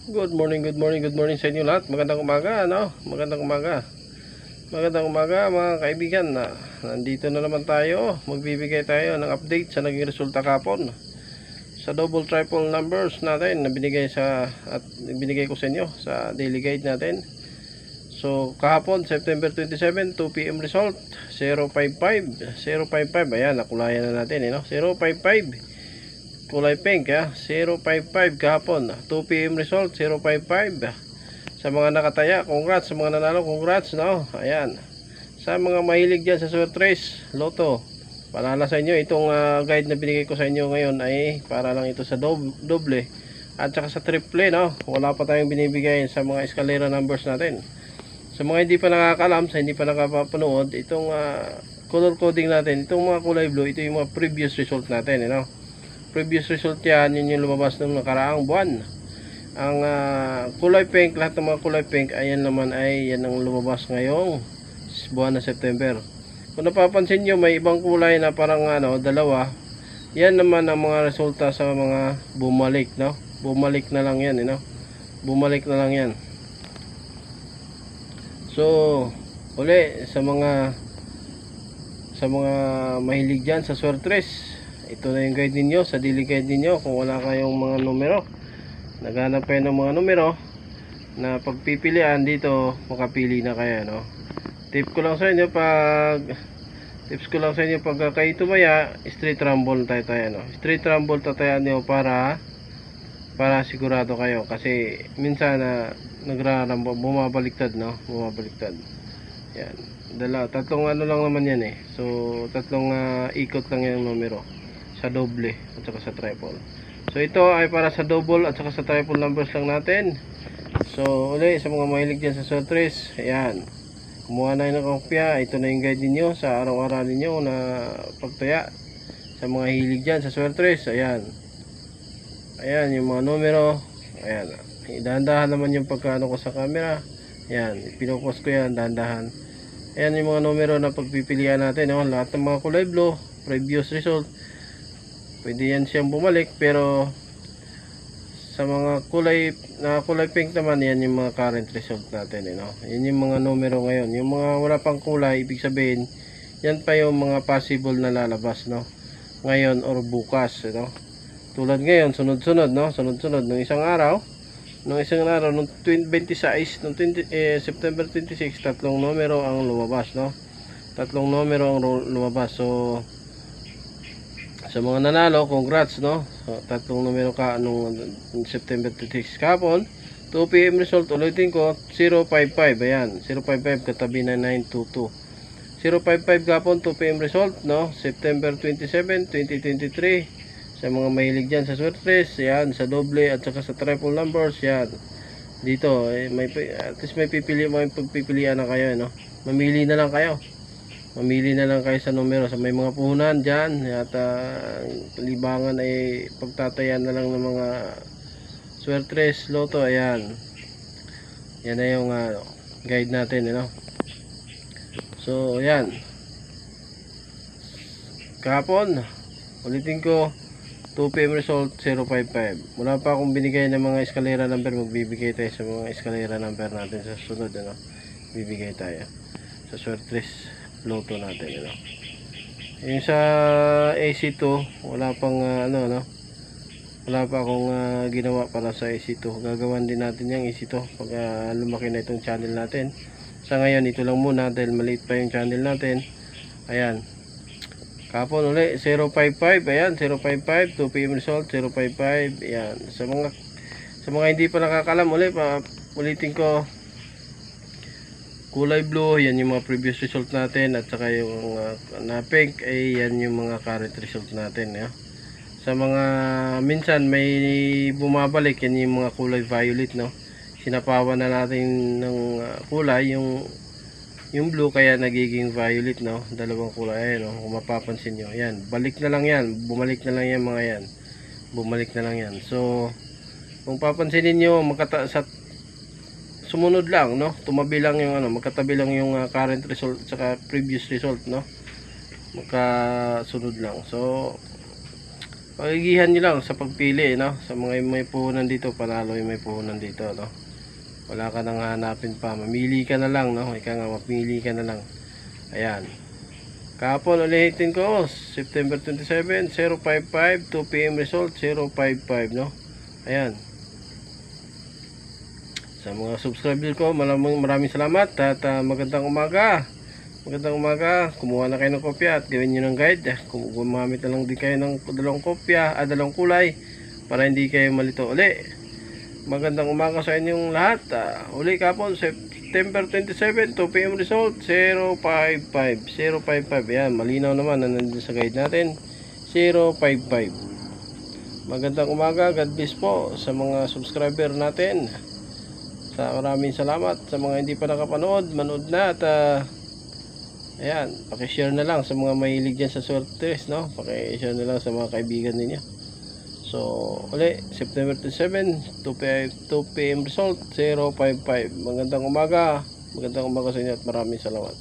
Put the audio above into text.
Good morning, good morning, good morning sa inyo lahat. Magandang umaga, ano? Magandang umaga. Magandang umaga mga kaibigan. Nandito na naman tayo. Magbibigay tayo ng update sa naging resulta kahapon sa double triple numbers natin na binigay ko sa inyo sa daily guide natin. So, kahapon September 27, 2 PM result 055. 055. Ayan, nakulayan na natin, no? 055. Kulay pink, 055 kahapon. 2 PM result 055. Sa mga nakataya, congrats. Sa mga nanalo, congrats, no? Ayan. Sa mga mahilig dyan sa Swerte Race Lotto, paalala sa inyo, itong guide na binigay ko sa inyo ngayon ay para lang ito sa doble at saka sa triple, no? Wala pa tayong binibigay sa mga escalera numbers natin. Sa mga hindi pa nakakalam, sa hindi pa nakapapanood, itong color coding natin, itong mga kulay blue, ito yung mga previous result natin, no? Previous result yan, yun yung lumabas ng nakaraang buwan. Ang kulay pink, lahat ng mga kulay pink, ayan naman ay yan ang lumabas ngayong buwan na September. Kung napapansin nyo, may ibang kulay na parang dalawa. Yan naman ang mga resulta sa mga bumalik, no? Bumalik na lang yan, no? Bumalik na lang yan. So, uli sa mga mahilig dyan sa Swerte Race, ito na yung guide ninyo, sa daily guide ninyo. Kung wala kayong mga numero, naghanap kayo ng mga numero na pagpipilian dito, makapili na kayo, no? Tips ko lang sa inyo pag kayo tumaya, straight rumble tayo, no? Straight rumble tatayaan nyo para sigurado kayo, kasi minsan nagrarambol, bumabaliktad, no? Bumabaliktad. Yan. Tatlong lang naman yan, eh. So, tatlong ikot lang yung numero sa doble at saka sa triple. So ito ay para sa double at saka sa triple numbers lang natin. So uli sa mga mahilig dyan sa Swerte Race, ayan, kumuha na ng kopya. Ito na yung guide niyo sa araw-araw niyo na pagtaya. Sa mga hilig dyan sa Swerte Race, ayan, ayan yung mga numero. Ayan, dahan-dahan naman yung pagkano ko sa camera. Ayan, pinupost ko yan dahan-dahan. Ayan yung mga numero na pagpipilian natin, no? Lahat ng mga kulay blue, previous result, pwede yan siyang bumalik. Pero sa mga kulay pink naman, yan yung mga current result natin, no? Yan yung mga numero ngayon. Yung mga wala pang kulay, ibig sabihin yan pa yung mga possible na lalabas, no? Ngayon or bukas, no? Tulad ngayon, sunod-sunod, no? Sunod-sunod nung isang araw nung 26 September 26, tatlong numero ang lumabas, no? Tatlong numero ang lumabas. So sa mga nanalo, congrats, no? So, tatlong numero ka nung September 26 kahapon. 2 PM result, ulitin ko, 055. Ayan, 055 katabi na 922. 055 kahapon, 2 PM result, no? September 27, 2023. Sa mga mahilig dyan sa Swerte Race, yan, sa doble at saka sa triple numbers, yan. Dito, at least may pagpipilian na kayo, no? Mamili na lang kayo. Mamili na lang kayo sa numero. Sa may mga puhunan dyan at libangan ay pagtatayan na lang ng mga Swerte Race Lotto. Ayan, yan na yung guide natin, no? So ayan, kahapon, ulitin ko, 2 PM result 055. Wala pa akong binigay ng mga escalera number. Magbibigay tayo sa mga escalera number natin sa sunod, ano? Bibigay tayo sa Swerte Race Lotto natin, no? Yung sa AC2, wala pang no? Wala pa akong ginawa para sa AC2. Gagawan din natin yung AC2 pag lumaki na itong channel natin. Sa ngayon, ito lang muna dahil maliit pa yung channel natin. Ayan, kapon uli 055. Ayan, 055, 2 PM result 055. Ayan, sa mga hindi pa nakakalam, ulitin ko, kulay blue, yan yung mga previous result natin, at saka yung na pink ay yan yung mga current result natin, ya. Sa mga minsan may bumabalik, yan yung mga kulay violet, no? Sinapawan na natin ng kulay yung blue, kaya nagiging violet, no? Dalawang kulay, no? Kung mapapansin nyo, yan, balik na lang yan, bumalik na lang yan, mga yan, bumalik na lang yan. So kung papansinin nyo, sa sumunod lang, no? Tumabi lang yung magkatabi lang yung current result saka previous result, no? Magkasunod lang. So pagigihan nyo lang sa pagpili, no? Sa mga may puhunan dito, panalo yung may puhunan dito, no? Wala ka nang hanapin pa, mamili ka na lang, no? Ika nga, mapili ka na lang. Ayan. Kahapon ulitin ko, September 27, 055, 2 PM result, 055, no? Ayan. Sa mga subscriber ko, maraming salamat at magandang umaga. Magandang umaga. Kumuha na kayo ng kopya at gawin nyo ng guide. Gumamit na lang din kayo ng dalawang kopya, dalawang kulay para hindi kayo malito uli. Magandang umaga sa inyong lahat. Uli kapon, September 27, 2 PM result, 055. 055. Ayan, malinaw naman na nandun sa guide natin. 055. Magandang umaga. God bless po sa mga subscriber natin. Maraming salamat sa mga hindi pa nakapanood. Manood na at ayan, paki-share na lang sa mga mahilig dyan sa sortes, no? Paki-share na lang sa mga kaibigan ninyo. So, uli, September 27, 2 PM result, 055. Magandang umaga sa inyo at maraming salamat.